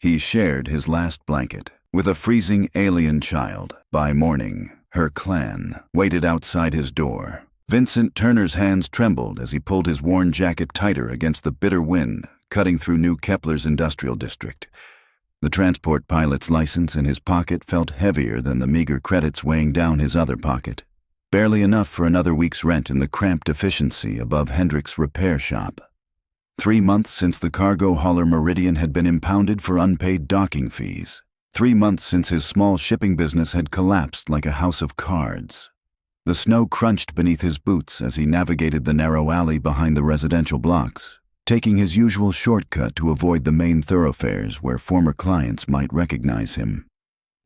He shared his last blanket with a freezing alien child. By morning, her clan waited outside his door. Vincent Turner's hands trembled as he pulled his worn jacket tighter against the bitter wind cutting through New Kepler's industrial district. The transport pilot's license in his pocket felt heavier than the meager credits weighing down his other pocket. Barely enough for another week's rent in the cramped efficiency above Hendrick's repair shop. 3 months since the cargo hauler Meridian had been impounded for unpaid docking fees. 3 months since his small shipping business had collapsed like a house of cards. The snow crunched beneath his boots as he navigated the narrow alley behind the residential blocks, taking his usual shortcut to avoid the main thoroughfares where former clients might recognize him.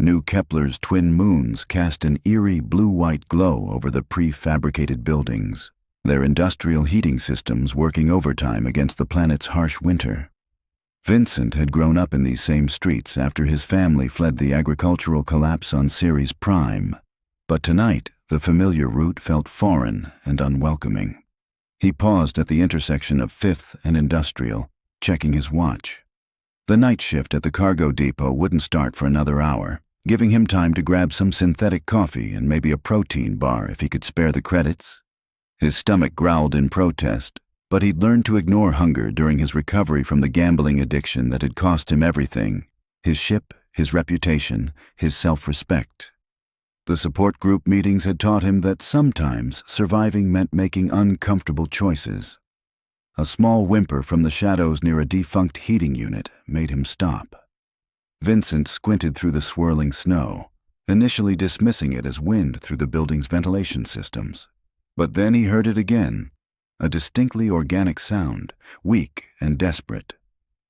New Kepler's twin moons cast an eerie blue-white glow over the prefabricated buildings, their industrial heating systems working overtime against the planet's harsh winter. Vincent had grown up in these same streets after his family fled the agricultural collapse on Ceres Prime, but tonight the familiar route felt foreign and unwelcoming. He paused at the intersection of 5th and Industrial, checking his watch. The night shift at the cargo depot wouldn't start for another hour, giving him time to grab some synthetic coffee and maybe a protein bar if he could spare the credits. His stomach growled in protest, but he'd learned to ignore hunger during his recovery from the gambling addiction that had cost him everything: his ship, his reputation, his self-respect. The support group meetings had taught him that sometimes surviving meant making uncomfortable choices. A small whimper from the shadows near a defunct heating unit made him stop. Vincent squinted through the swirling snow, initially dismissing it as wind through the building's ventilation systems. But then he heard it again, a distinctly organic sound, weak and desperate.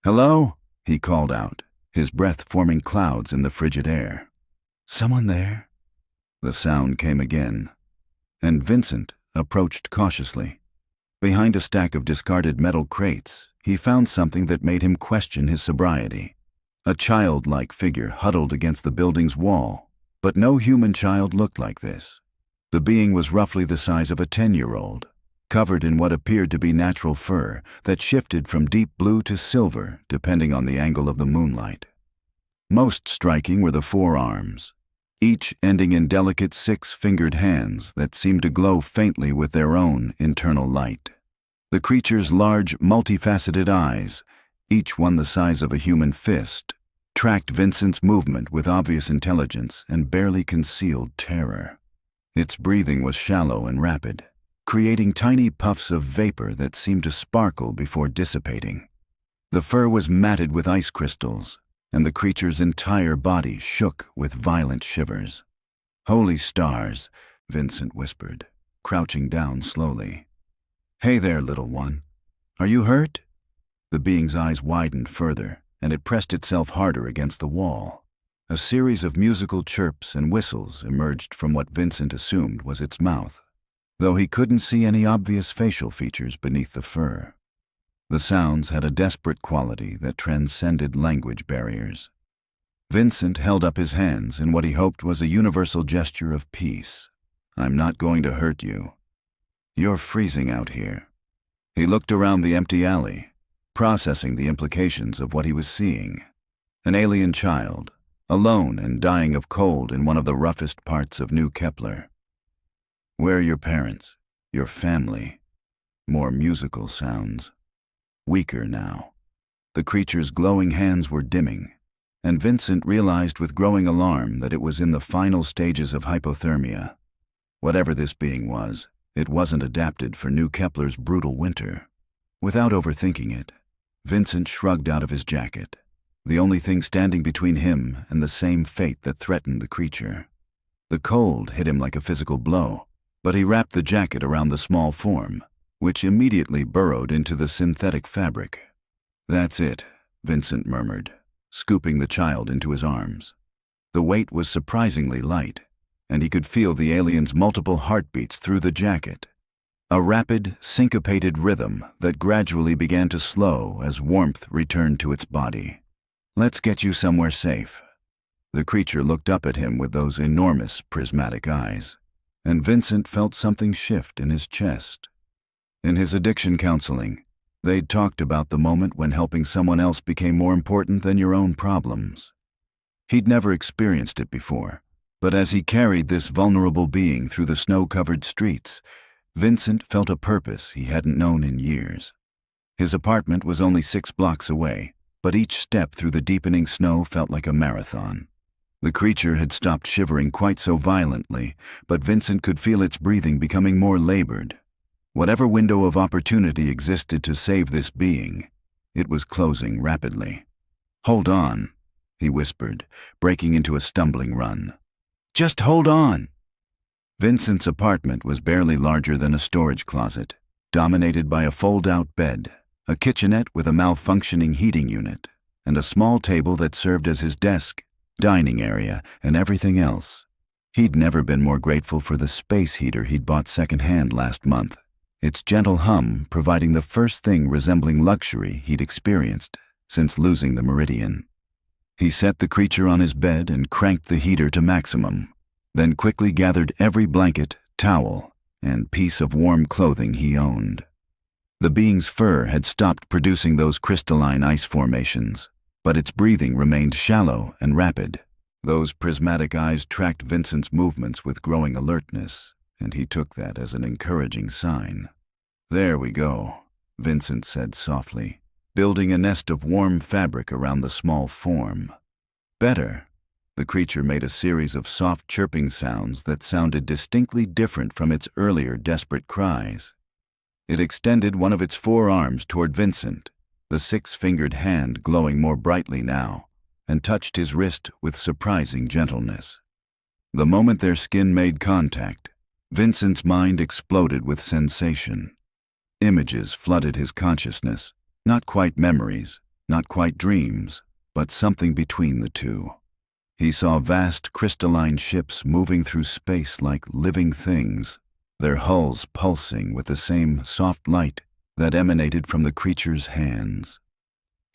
"Hello?" he called out, his breath forming clouds in the frigid air. "Someone there?" The sound came again, and Vincent approached cautiously. Behind a stack of discarded metal crates, he found something that made him question his sobriety. A childlike figure huddled against the building's wall, but no human child looked like this. The being was roughly the size of a 10-year-old, covered in what appeared to be natural fur that shifted from deep blue to silver depending on the angle of the moonlight. Most striking were the forearms, each ending in delicate 6-fingered hands that seemed to glow faintly with their own internal light. The creature's large, multifaceted eyes, each one the size of a human fist, tracked Vincent's movement with obvious intelligence and barely concealed terror. Its breathing was shallow and rapid, creating tiny puffs of vapor that seemed to sparkle before dissipating. The fur was matted with ice crystals, and the creature's entire body shook with violent shivers. "Holy stars," Vincent whispered, crouching down slowly. "Hey there, little one. Are you hurt?" The being's eyes widened further, and it pressed itself harder against the wall. A series of musical chirps and whistles emerged from what Vincent assumed was its mouth, though he couldn't see any obvious facial features beneath the fur. The sounds had a desperate quality that transcended language barriers. Vincent held up his hands in what he hoped was a universal gesture of peace. "I'm not going to hurt you. You're freezing out here." He looked around the empty alley, processing the implications of what he was seeing. An alien child, alone and dying of cold in one of the roughest parts of New Kepler. "Where are your parents? Your family?" More musical sounds. Weaker now. The creature's glowing hands were dimming, and Vincent realized with growing alarm that it was in the final stages of hypothermia. Whatever this being was, it wasn't adapted for New Kepler's brutal winter. Without overthinking it, Vincent shrugged out of his jacket, the only thing standing between him and the same fate that threatened the creature. The cold hit him like a physical blow, but he wrapped the jacket around the small form, which immediately burrowed into the synthetic fabric. "That's it," Vincent murmured, scooping the child into his arms. The weight was surprisingly light, and he could feel the alien's multiple heartbeats through the jacket. A rapid, syncopated rhythm that gradually began to slow as warmth returned to its body. "Let's get you somewhere safe." The creature looked up at him with those enormous prismatic eyes, and Vincent felt something shift in his chest. In his addiction counseling, They'd talked about the moment when helping someone else became more important than your own problems. He'd never experienced it before, but as he carried this vulnerable being through the snow-covered streets, Vincent felt a purpose he hadn't known in years. His apartment was only 6 blocks away, but each step through the deepening snow felt like a marathon. The creature had stopped shivering quite so violently, but Vincent could feel its breathing becoming more labored. Whatever window of opportunity existed to save this being, it was closing rapidly. "Hold on," he whispered, breaking into a stumbling run. "Just hold on." Vincent's apartment was barely larger than a storage closet, dominated by a fold-out bed, a kitchenette with a malfunctioning heating unit, and a small table that served as his desk, dining area, and everything else. He'd never been more grateful for the space heater he'd bought secondhand last month, its gentle hum providing the first thing resembling luxury he'd experienced since losing the meridian. He set the creature on his bed and cranked the heater to maximum, then quickly gathered every blanket, towel, and piece of warm clothing he owned. The being's fur had stopped producing those crystalline ice formations, but its breathing remained shallow and rapid. Those prismatic eyes tracked Vincent's movements with growing alertness, and he took that as an encouraging sign. "There we go," Vincent said softly, building a nest of warm fabric around the small form. "Better." The creature made a series of soft chirping sounds that sounded distinctly different from its earlier desperate cries. It extended one of its 4 arms toward Vincent, the 6-fingered hand glowing more brightly now, and touched his wrist with surprising gentleness. The moment their skin made contact, Vincent's mind exploded with sensation. Images flooded his consciousness, not quite memories, not quite dreams, but something between the two. He saw vast crystalline ships moving through space like living things, their hulls pulsing with the same soft light that emanated from the creature's hands.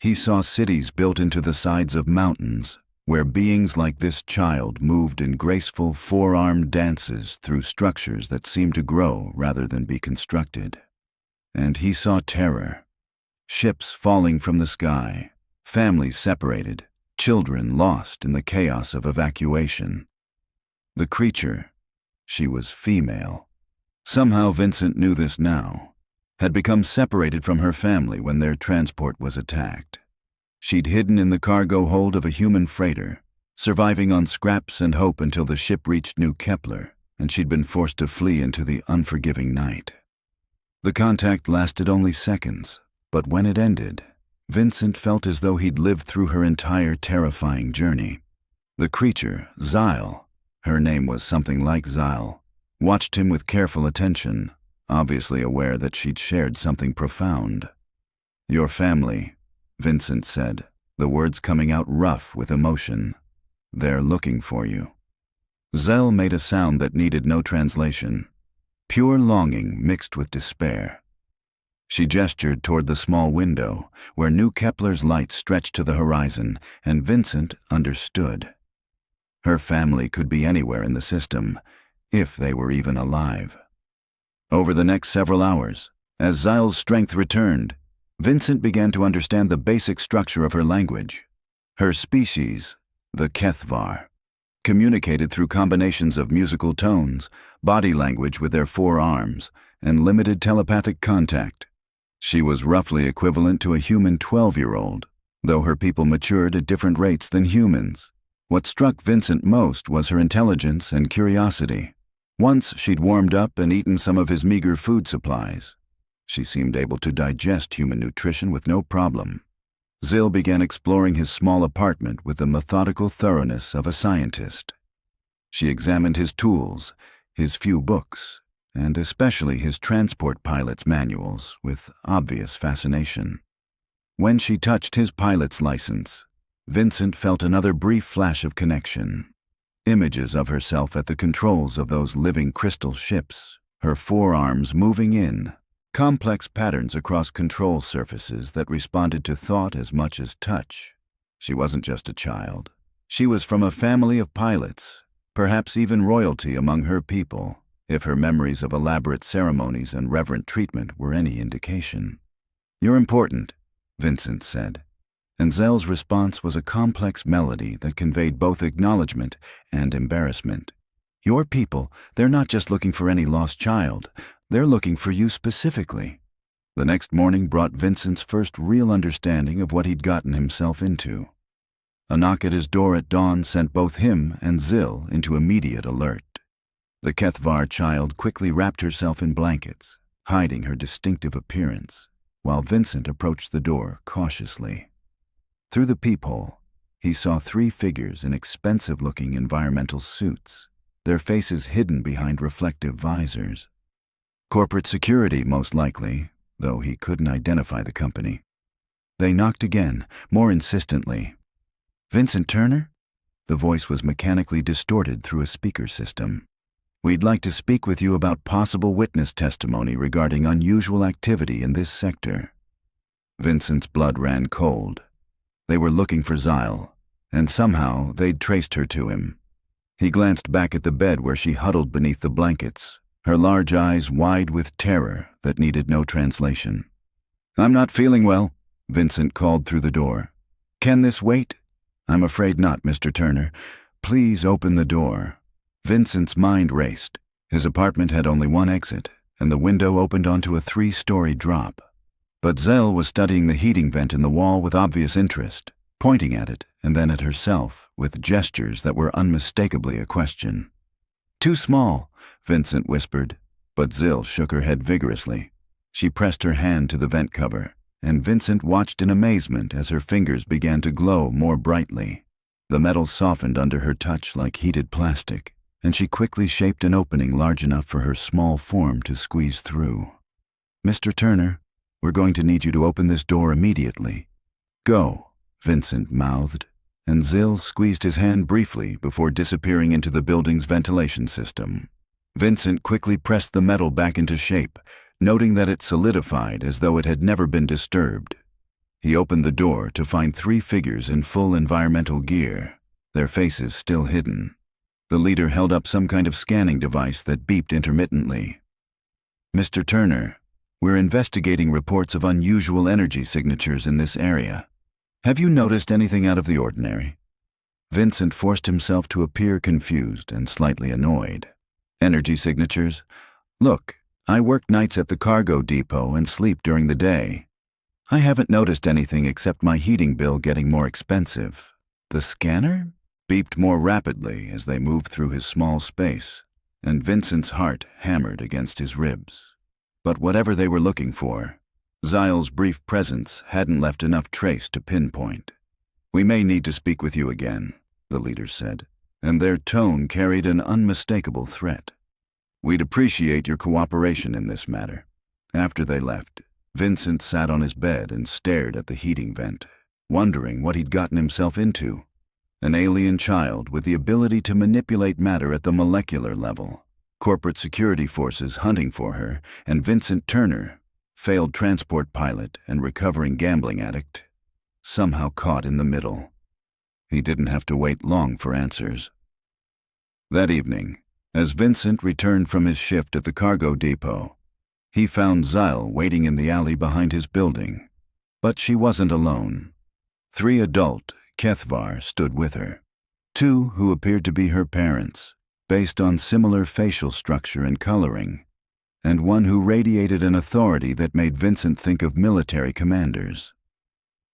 He saw cities built into the sides of mountains, where beings like this child moved in graceful 4-armed dances through structures that seemed to grow rather than be constructed. And he saw terror. Ships falling from the sky, families separated, children lost in the chaos of evacuation. The creature, she was female. Somehow Vincent knew this now, had become separated from her family when their transport was attacked. She'd hidden in the cargo hold of a human freighter, surviving on scraps and hope until the ship reached New Kepler, and she'd been forced to flee into the unforgiving night. The contact lasted only seconds, but when it ended, Vincent felt as though he'd lived through her entire terrifying journey. The creature, Zyll, her name was something like Zyll, watched him with careful attention, obviously aware that she'd shared something profound. "Your family," Vincent said, the words coming out rough with emotion. "They're looking for you." Zyll made a sound that needed no translation, pure longing mixed with despair. She gestured toward the small window, where New Kepler's light stretched to the horizon, and Vincent understood. Her family could be anywhere in the system, if they were even alive. Over the next several hours, as Zyll's strength returned, Vincent began to understand the basic structure of her language. Her species, the Qeth'var, communicated through combinations of musical tones, body language with their 4 arms, and limited telepathic contact. She was roughly equivalent to a human 12-year-old, though her people matured at different rates than humans. What struck Vincent most was her intelligence and curiosity. Once she'd warmed up and eaten some of his meager food supplies. She seemed able to digest human nutrition with no problem. Zyll began exploring his small apartment with the methodical thoroughness of a scientist. She examined his tools, his few books, and especially his transport pilot's manuals with obvious fascination. When she touched his pilot's license, Vincent felt another brief flash of connection. Images of herself at the controls of those living crystal ships, her 4 arms moving in, complex patterns across control surfaces that responded to thought as much as touch. She wasn't just a child. She was from a family of pilots, perhaps even royalty among her people, if her memories of elaborate ceremonies and reverent treatment were any indication. "You're important," Vincent said, and Zell's response was a complex melody that conveyed both acknowledgement and embarrassment. "Your people, they're not just looking for any lost child, they're looking for you specifically." The next morning brought Vincent's first real understanding of what he'd gotten himself into. A knock at his door at dawn sent both him and Zyll into immediate alert. The Qeth'var child quickly wrapped herself in blankets, hiding her distinctive appearance, while Vincent approached the door cautiously. Through the peephole, he saw 3 figures in expensive-looking environmental suits, their faces hidden behind reflective visors. Corporate security, most likely, though he couldn't identify the company. They knocked again, more insistently. "Vincent Turner?" The voice was mechanically distorted through a speaker system. "We'd like to speak with you about possible witness testimony regarding unusual activity in this sector." Vincent's blood ran cold. They were looking for Zyll, and somehow they'd traced her to him. He glanced back at the bed where she huddled beneath the blankets, her large eyes wide with terror that needed no translation. "I'm not feeling well," Vincent called through the door. "Can this wait?" "I'm afraid not, Mr. Turner. Please open the door." Vincent's mind raced. His apartment had only one exit, and the window opened onto a 3-story drop. But Zyll was studying the heating vent in the wall with obvious interest, pointing at it and then at herself with gestures that were unmistakably a question. "Too small," Vincent whispered, but Zyll shook her head vigorously. She pressed her hand to the vent cover, and Vincent watched in amazement as her fingers began to glow more brightly. The metal softened under her touch like heated plastic, and she quickly shaped an opening large enough for her small form to squeeze through. "Mr. Turner, we're going to need you to open this door immediately." "Go," Vincent mouthed, and Zyll squeezed his hand briefly before disappearing into the building's ventilation system. Vincent quickly pressed the metal back into shape, noting that it solidified as though it had never been disturbed. He opened the door to find 3 figures in full environmental gear, their faces still hidden. The leader held up some kind of scanning device that beeped intermittently. "Mr. Turner, we're investigating reports of unusual energy signatures in this area. Have you noticed anything out of the ordinary?" Vincent forced himself to appear confused and slightly annoyed. "Energy signatures? Look, I work nights at the cargo depot and sleep during the day. I haven't noticed anything except my heating bill getting more expensive." The scanner beeped more rapidly as they moved through his small space, and Vincent's heart hammered against his ribs. But whatever they were looking for, Zyl's brief presence hadn't left enough trace to pinpoint. "We may need to speak with you again," the leader said, and their tone carried an unmistakable threat. "We'd appreciate your cooperation in this matter." After they left, Vincent sat on his bed and stared at the heating vent, wondering what he'd gotten himself into. An alien child with the ability to manipulate matter at the molecular level, corporate security forces hunting for her, and Vincent Turner, failed transport pilot and recovering gambling addict, somehow caught in the middle. He didn't have to wait long for answers. That evening, as Vincent returned from his shift at the cargo depot, he found Zyll waiting in the alley behind his building. But she wasn't alone. 3 adult Qeth'var stood with her. 2 who appeared to be her parents, based on similar facial structure and coloring, and 1 who radiated an authority that made Vincent think of military commanders.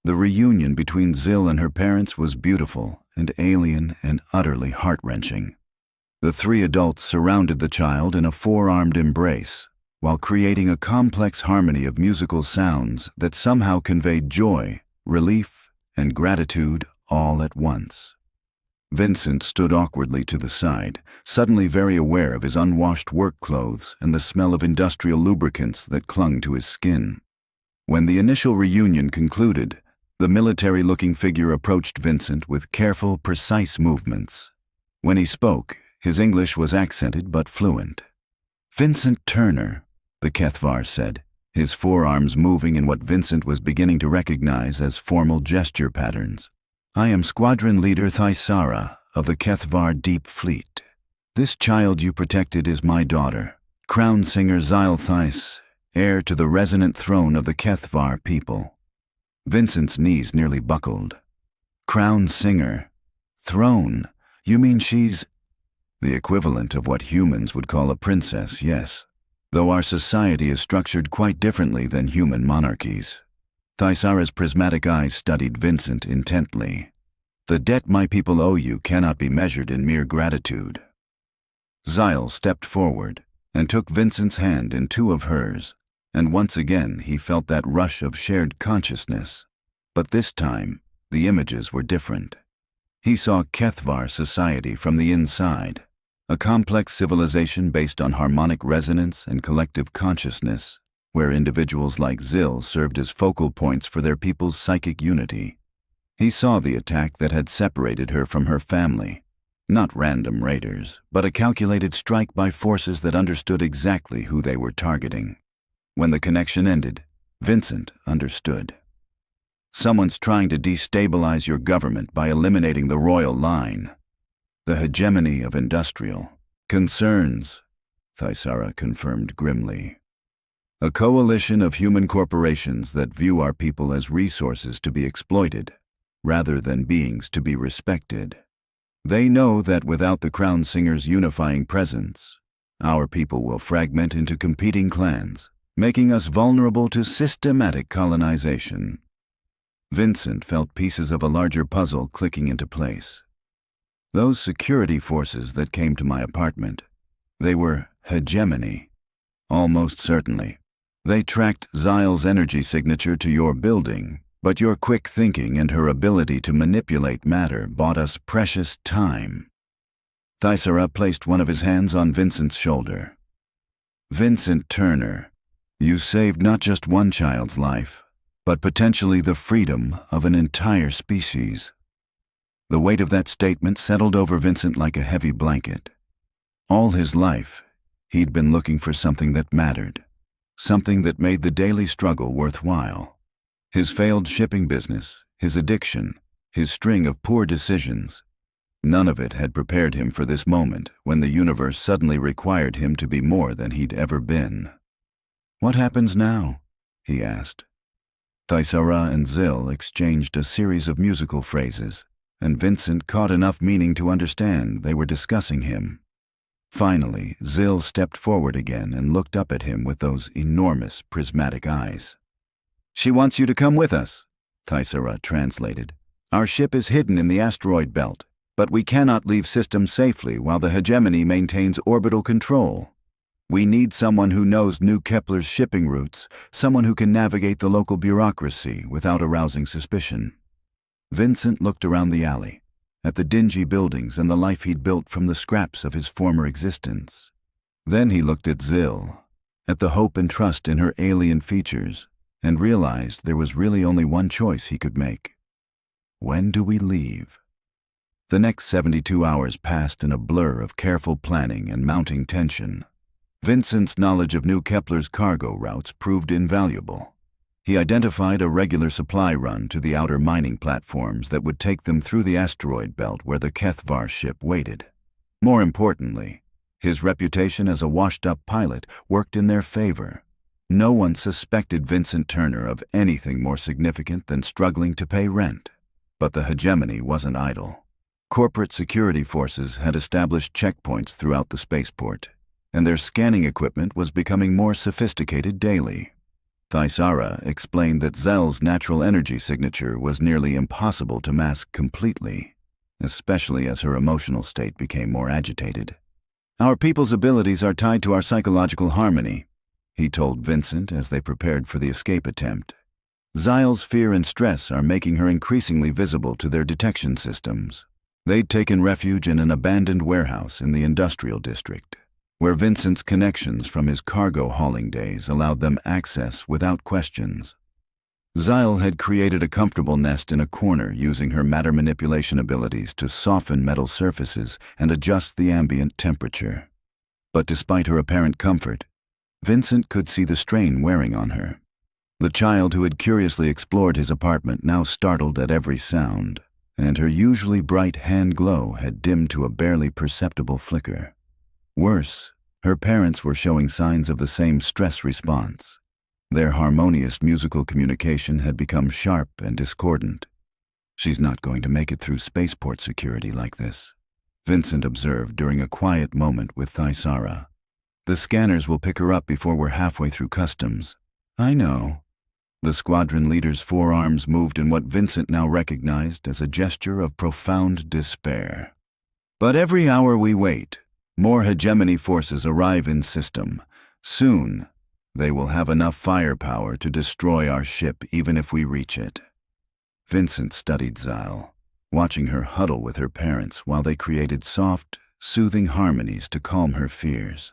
The reunion between Zyll and her parents was beautiful and alien and utterly heart-wrenching. The 3 adults surrounded the child in a 4-armed embrace, while creating a complex harmony of musical sounds that somehow conveyed joy, relief, and gratitude all at once. Vincent stood awkwardly to the side, suddenly very aware of his unwashed work clothes and the smell of industrial lubricants that clung to his skin. When the initial reunion concluded, the military-looking figure approached Vincent with careful, precise movements. When he spoke, his English was accented but fluent. "Vincent Turner," the Qeth'var said, his forearms moving in what Vincent was beginning to recognize as formal gesture patterns. "I am Squadron Leader Thaisara of the Qeth'var Deep Fleet. This child you protected is my daughter, Crown Singer Zyll Thais, heir to the resonant throne of the Qeth'var people. Vincent's knees nearly buckled. Crown singer. Throne. You mean she's the equivalent of what humans would call a princess, yes, though our society is structured quite differently than human monarchies. Qeth'var's prismatic eyes studied Vincent intently. The debt my people owe you cannot be measured in mere gratitude. Zyll stepped forward and took Vincent's hand in two of hers, and once again he felt that rush of shared consciousness. But this time, the images were different. He saw Qeth'var society from the inside, a complex civilization based on harmonic resonance and collective consciousness, where individuals like Zyll served as focal points for their people's psychic unity. He saw the attack that had separated her from her family, not random raiders, but a calculated strike by forces that understood exactly who they were targeting. When the connection ended, Vincent understood. Someone's trying to destabilize your government by eliminating the royal line. The hegemony of industrial concerns, Qeth'var confirmed grimly. A coalition of human corporations that view our people as resources to be exploited, rather than beings to be respected. They know that without the Crown Singer's unifying presence, our people will fragment into competing clans, making us vulnerable to systematic colonization. Vincent felt pieces of a larger puzzle clicking into place. Those security forces that came to my apartment, they were hegemony. Almost certainly. They tracked Zyll's energy signature to your building, but your quick thinking and her ability to manipulate matter bought us precious time. Qeth'var placed one of his hands on Vincent's shoulder. Vincent Turner, you saved not just one child's life, but potentially the freedom of an entire species. The weight of that statement settled over Vincent like a heavy blanket. All his life, he'd been looking for something that mattered, something that made the daily struggle worthwhile. His failed shipping business, his addiction, his string of poor decisions, none of it had prepared him for this moment when the universe suddenly required him to be more than he'd ever been. What happens now? He asked. Qeth'var and Zyll exchanged a series of musical phrases, and Vincent caught enough meaning to understand they were discussing him. Finally, Zyll stepped forward again and looked up at him with those enormous prismatic eyes. She wants you to come with us, Qeth'var translated. Our ship is hidden in the asteroid belt, but we cannot leave system safely while the hegemony maintains orbital control. We need someone who knows New Kepler's shipping routes, someone who can navigate the local bureaucracy without arousing suspicion. Vincent looked around the alley, at the dingy buildings and the life he'd built from the scraps of his former existence. Then he looked at Zyll, at the hope and trust in her alien features, and realized there was really only one choice he could make. When do we leave? The next 72 hours passed in a blur of careful planning and mounting tension. Vincent's knowledge of New Kepler's cargo routes proved invaluable. He identified a regular supply run to the outer mining platforms that would take them through the asteroid belt where the Qeth'var ship waited. More importantly, his reputation as a washed-up pilot worked in their favor. No one suspected Vincent Turner of anything more significant than struggling to pay rent. But the hegemony wasn't idle. Corporate security forces had established checkpoints throughout the spaceport, and their scanning equipment was becoming more sophisticated daily. Qeth'var explained that Zyll's natural energy signature was nearly impossible to mask completely, especially as her emotional state became more agitated. Our people's abilities are tied to our psychological harmony, he told Vincent as they prepared for the escape attempt. Zyll's fear and stress are making her increasingly visible to their detection systems. They'd taken refuge in an abandoned warehouse in the industrial district, where Vincent's connections from his cargo hauling days allowed them access without questions. Zyll had created a comfortable nest in a corner using her matter manipulation abilities to soften metal surfaces and adjust the ambient temperature. But despite her apparent comfort, Vincent could see the strain wearing on her. The child who had curiously explored his apartment now startled at every sound, and her usually bright hand glow had dimmed to a barely perceptible flicker. Worse, her parents were showing signs of the same stress response, Their harmonious musical communication had become sharp and discordant. "She's not going to make it through spaceport security like this," Vincent observed during a quiet moment with Qeth'var. "The scanners will pick her up before we're halfway through customs." "I know." The squadron leader's forearms moved in what Vincent now recognized as a gesture of profound despair. "But every hour we wait, more hegemony forces arrive in system. Soon, they will have enough firepower to destroy our ship even if we reach it." Vincent studied Zyll, watching her huddle with her parents while they created soft, soothing harmonies to calm her fears.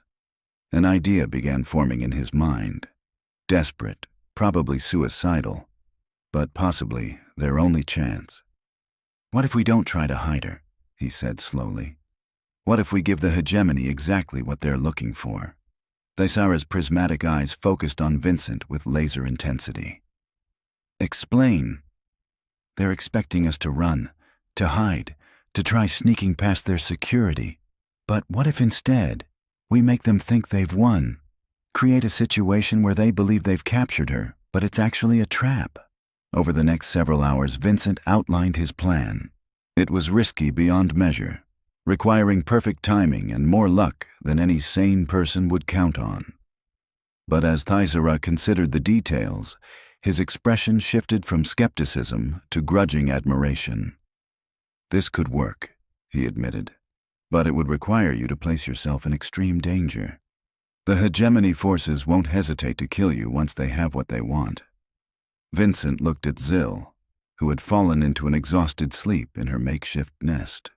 An idea began forming in his mind. Desperate, probably suicidal, but possibly their only chance. "What if we don't try to hide her?" he said slowly. "What if we give the hegemony exactly what they're looking for?" Qeth'var's prismatic eyes focused on Vincent with laser intensity. "Explain." "They're expecting us to run, to hide, to try sneaking past their security. But what if instead we make them think they've won? Create a situation where they believe they've captured her, but it's actually a trap." Over the next several hours, Vincent outlined his plan. It was risky beyond measure, requiring perfect timing and more luck than any sane person would count on. But as Qeth'var considered the details, his expression shifted from skepticism to grudging admiration. "This could work," he admitted, "but it would require you to place yourself in extreme danger. The hegemony forces won't hesitate to kill you once they have what they want." Vincent looked at Zyll, who had fallen into an exhausted sleep in her makeshift nest.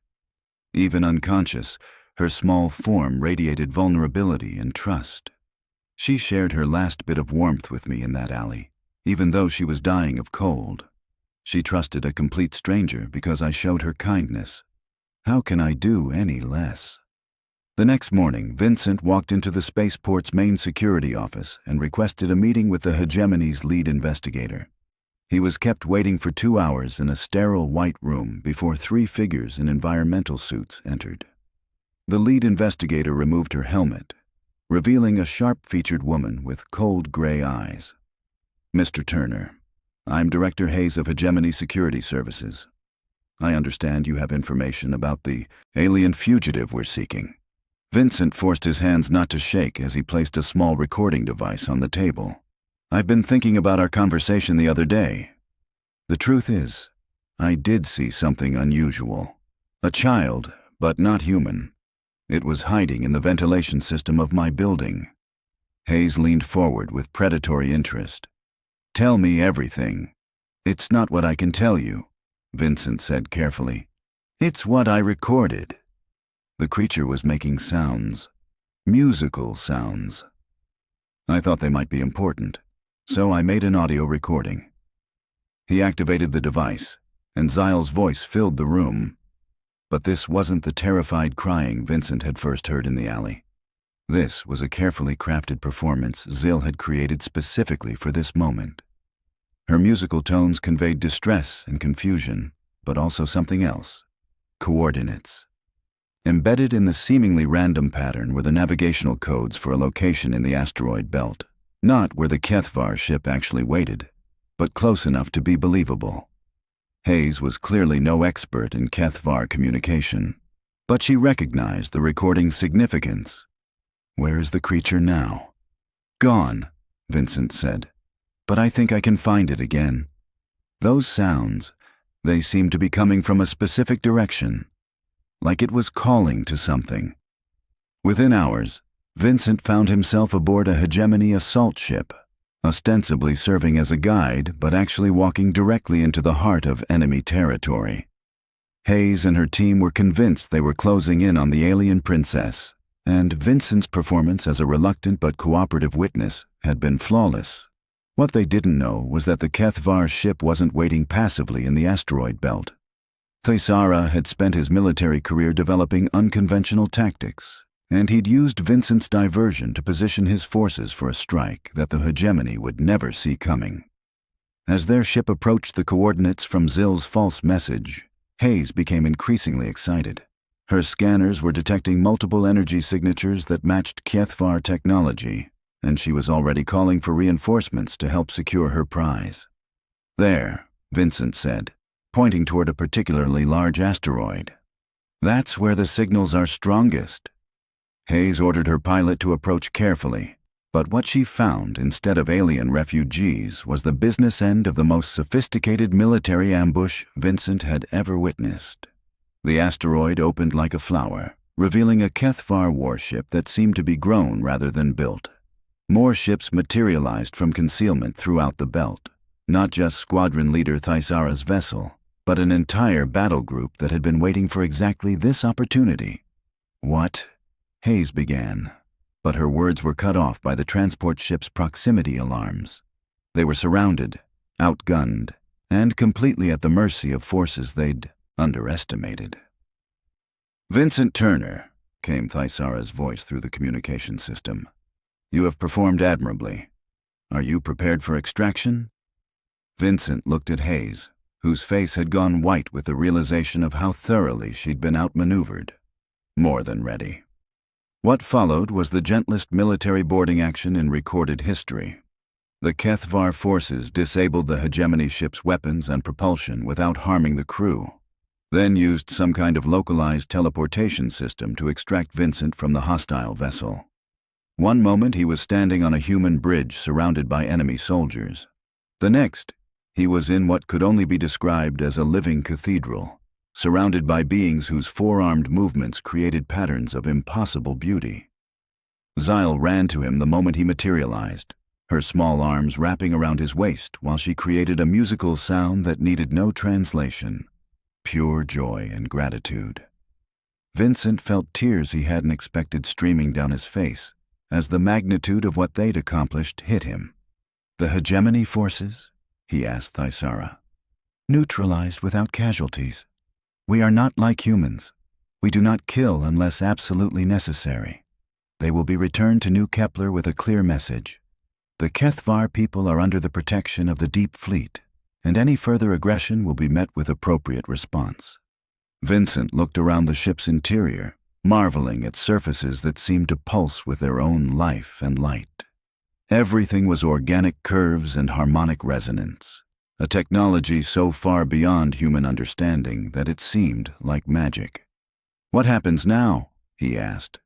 Even unconscious, her small form radiated vulnerability and trust. She shared her last bit of warmth with me in that alley, even though she was dying of cold. She trusted a complete stranger because I showed her kindness. How can I do any less? The next morning, Vincent walked into the spaceport's main security office and requested a meeting with the hegemony's lead investigator. He was kept waiting for 2 hours in a sterile white room before 3 figures in environmental suits entered. The lead investigator removed her helmet, revealing a sharp-featured woman with cold gray eyes. "Mr. Turner, I'm Director Hayes of Hegemony Security Services. I understand you have information about the alien fugitive we're seeking." Vincent forced his hands not to shake as he placed a small recording device on the table. "I've been thinking about our conversation the other day. The truth is, I did see something unusual. A child, but not human. It was hiding in the ventilation system of my building." Hayes leaned forward with predatory interest. "Tell me everything." "It's not what I can tell you," Vincent said carefully. "It's what I recorded." The creature was making sounds, musical sounds. I thought they might be important, so I made an audio recording. He activated the device, and Zyll's voice filled the room. But this wasn't the terrified crying Vincent had first heard in the alley. This was a carefully crafted performance Zyll had created specifically for this moment. Her musical tones conveyed distress and confusion, but also something else: coordinates. Embedded in the seemingly random pattern were the navigational codes for a location in the asteroid belt, not where the Qeth'var ship actually waited, but close enough to be believable. Hayes was clearly no expert in Qeth'var communication, but she recognized the recording's significance. "Where is the creature now?" "Gone," Vincent said, "but I think I can find it again. Those sounds, they seem to be coming from a specific direction, like it was calling to something." Within hours, Vincent found himself aboard a hegemony assault ship, ostensibly serving as a guide, but actually walking directly into the heart of enemy territory. Hayes and her team were convinced they were closing in on the alien princess, and Vincent's performance as a reluctant but cooperative witness had been flawless. What they didn't know was that the Qeth'var ship wasn't waiting passively in the asteroid belt. Qeth'var had spent his military career developing unconventional tactics, and he'd used Vincent's diversion to position his forces for a strike that the hegemony would never see coming. As their ship approached the coordinates from Zyll's false message, Hayes became increasingly excited. Her scanners were detecting multiple energy signatures that matched Qeth'var technology, and she was already calling for reinforcements to help secure her prize. "There," Vincent said, pointing toward a particularly large asteroid. "That's where the signals are strongest." Hayes ordered her pilot to approach carefully, but what she found instead of alien refugees was the business end of the most sophisticated military ambush Vincent had ever witnessed. The asteroid opened like a flower, revealing a Qeth'var warship that seemed to be grown rather than built. More ships materialized from concealment throughout the belt, not just squadron leader Qeth'var's vessel, but an entire battle group that had been waiting for exactly this opportunity. "What?" Hayes began, but her words were cut off by the transport ship's proximity alarms. They were surrounded, outgunned, and completely at the mercy of forces they'd underestimated. "Vincent Turner," came Qeth'var's voice through the communication system. "You have performed admirably. Are you prepared for extraction?" Vincent looked at Hayes, whose face had gone white with the realization of how thoroughly she'd been outmaneuvered. "More than ready." What followed was the gentlest military boarding action in recorded history. The Qeth'var forces disabled the hegemony ship's weapons and propulsion without harming the crew, then used some kind of localized teleportation system to extract Vincent from the hostile vessel. One moment he was standing on a human bridge surrounded by enemy soldiers. The next, he was in what could only be described as a living cathedral, surrounded by beings whose four-armed movements created patterns of impossible beauty. Zyll ran to him the moment he materialized, her small arms wrapping around his waist while she created a musical sound that needed no translation. Pure joy and gratitude. Vincent felt tears he hadn't expected streaming down his face as the magnitude of what they'd accomplished hit him. "The hegemony forces?" he asked Qeth'var. "Neutralized without casualties. We are not like humans. We do not kill unless absolutely necessary. They will be returned to New Kepler with a clear message. The Qeth'var people are under the protection of the Deep Fleet, and any further aggression will be met with appropriate response." Vincent looked around the ship's interior, marveling at surfaces that seemed to pulse with their own life and light. Everything was organic curves and harmonic resonance, a technology so far beyond human understanding that it seemed like magic. "What happens now?" he asked.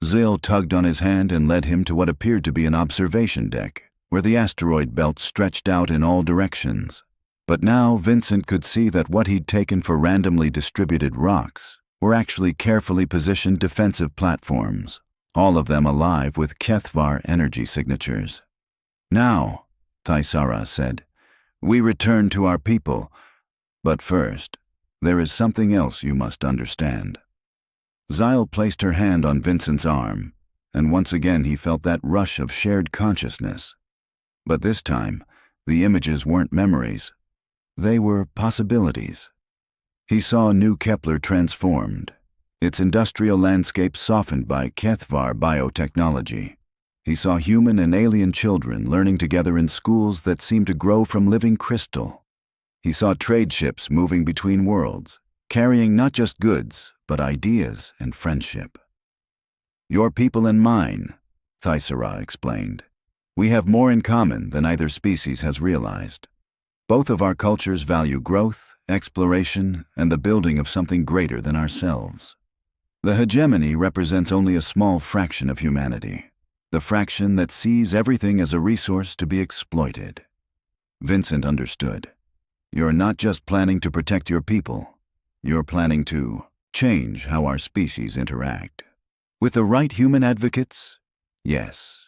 Zyll tugged on his hand and led him to what appeared to be an observation deck, where the asteroid belt stretched out in all directions. But now Vincent could see that what he'd taken for randomly distributed rocks were actually carefully positioned defensive platforms, all of them alive with Qeth'var energy signatures. "Now," Qeth'var said, "we return to our people. But first, there is something else you must understand." Zyll placed her hand on Vincent's arm, and once again he felt that rush of shared consciousness. But this time, the images weren't memories. They were possibilities. He saw New Kepler transformed, its industrial landscape softened by Qeth'var biotechnology. He saw human and alien children learning together in schools that seemed to grow from living crystal. He saw trade ships moving between worlds, carrying not just goods, but ideas and friendship. "Your people and mine," Qeth'var explained. "We have more in common than either species has realized. Both of our cultures value growth, exploration, and the building of something greater than ourselves. The hegemony represents only a small fraction of humanity, the fraction that sees everything as a resource to be exploited." Vincent understood. "You're not just planning to protect your people. You're planning to change how our species interact. With the right human advocates? Yes.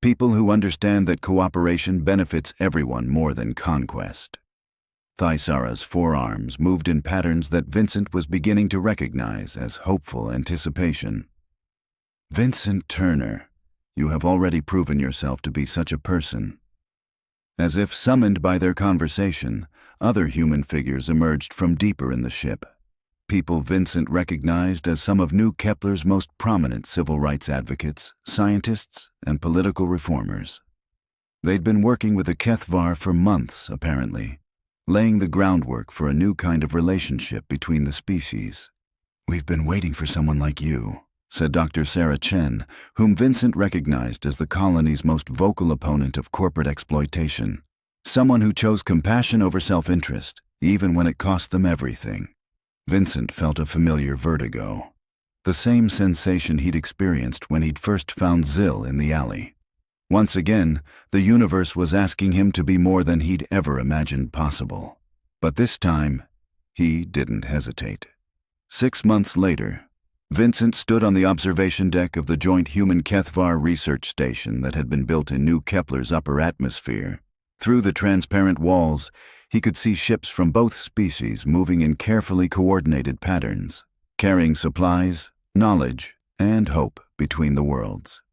People who understand that cooperation benefits everyone more than conquest." Qeth'var's forearms moved in patterns that Vincent was beginning to recognize as hopeful anticipation. "Vincent Turner, you have already proven yourself to be such a person." As if summoned by their conversation, other human figures emerged from deeper in the ship. People Vincent recognized as some of New Kepler's most prominent civil rights advocates, scientists, and political reformers. They'd been working with the Qeth'var for months, apparently, laying the groundwork for a new kind of relationship between the species. "We've been waiting for someone like you," said Dr. Sarah Chen, whom Vincent recognized as the colony's most vocal opponent of corporate exploitation. Someone who chose compassion over self-interest, even when it cost them everything. Vincent felt a familiar vertigo. The same sensation he'd experienced when he'd first found Zyll in the alley. Once again, the universe was asking him to be more than he'd ever imagined possible. But this time, he didn't hesitate. 6 months later, Vincent stood on the observation deck of the joint human Qeth'var research station that had been built in New Kepler's upper atmosphere. Through the transparent walls, he could see ships from both species moving in carefully coordinated patterns, carrying supplies, knowledge, and hope between the worlds.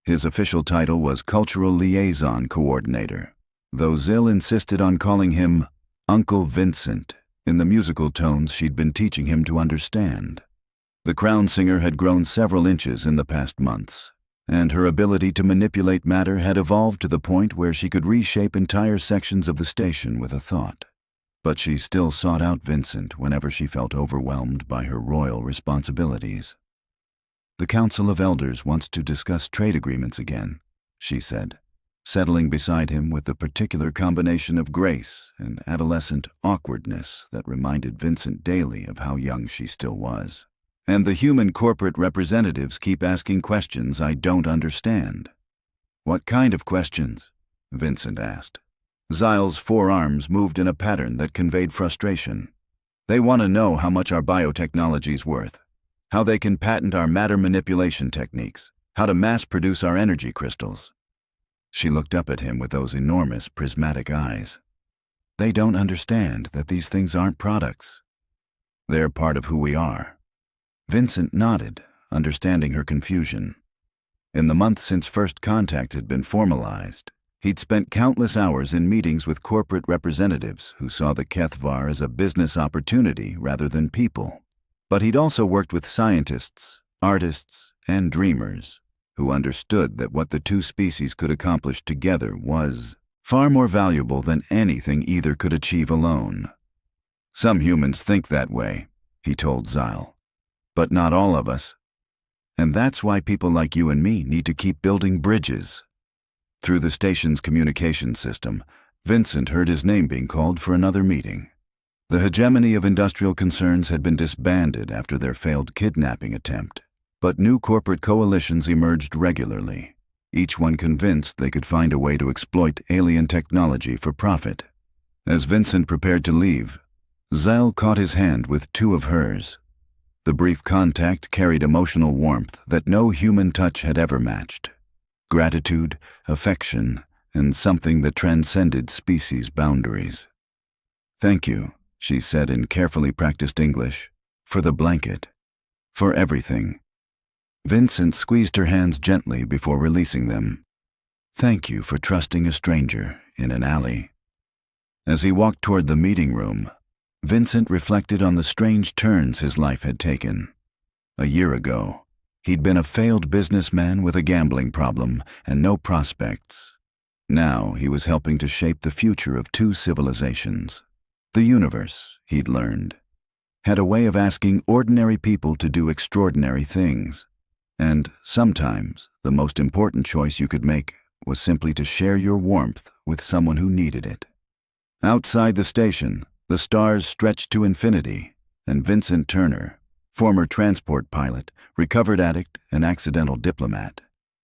His official title was Cultural Liaison Coordinator, though Zyll insisted on calling him Uncle Vincent in the musical tones she'd been teaching him to understand. The crown singer had grown several inches in the past months, and her ability to manipulate matter had evolved to the point where she could reshape entire sections of the station with a thought. But she still sought out Vincent whenever she felt overwhelmed by her royal responsibilities. "The Council of Elders wants to discuss trade agreements again," she said, settling beside him with the particular combination of grace and adolescent awkwardness that reminded Vincent daily of how young she still was. "And the human corporate representatives keep asking questions I don't understand." "What kind of questions?" Vincent asked. Zyl's forearms moved in a pattern that conveyed frustration. "They want to know how much our biotechnology's worth, how they can patent our matter manipulation techniques, how to mass-produce our energy crystals." She looked up at him with those enormous prismatic eyes. "They don't understand that these things aren't products. They're part of who we are." Vincent nodded, understanding her confusion. In the months since first contact had been formalized, he'd spent countless hours in meetings with corporate representatives who saw the Qeth'var as a business opportunity rather than people. But he'd also worked with scientists, artists, and dreamers who understood that what the two species could accomplish together was far more valuable than anything either could achieve alone. "Some humans think that way," he told Zyll. "But not all of us. And that's why people like you and me need to keep building bridges." Through the station's communication system, Vincent heard his name being called for another meeting. The hegemony of industrial concerns had been disbanded after their failed kidnapping attempt, but new corporate coalitions emerged regularly, each one convinced they could find a way to exploit alien technology for profit. As Vincent prepared to leave, Zyll caught his hand with two of hers. The brief contact carried emotional warmth that no human touch had ever matched. Gratitude, affection, and something that transcended species boundaries. "Thank you," she said in carefully practiced English, "for the blanket, for everything." Vincent squeezed her hands gently before releasing them. "Thank you for trusting a stranger in an alley." As he walked toward the meeting room, Vincent reflected on the strange turns his life had taken. A year ago, he'd been a failed businessman with a gambling problem and no prospects. Now he was helping to shape the future of two civilizations. The universe, he'd learned, had a way of asking ordinary people to do extraordinary things. And sometimes the most important choice you could make was simply to share your warmth with someone who needed it. Outside the station, the stars stretched to infinity, and Vincent Turner, former transport pilot, recovered addict, and accidental diplomat,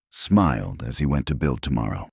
smiled as he went to build tomorrow.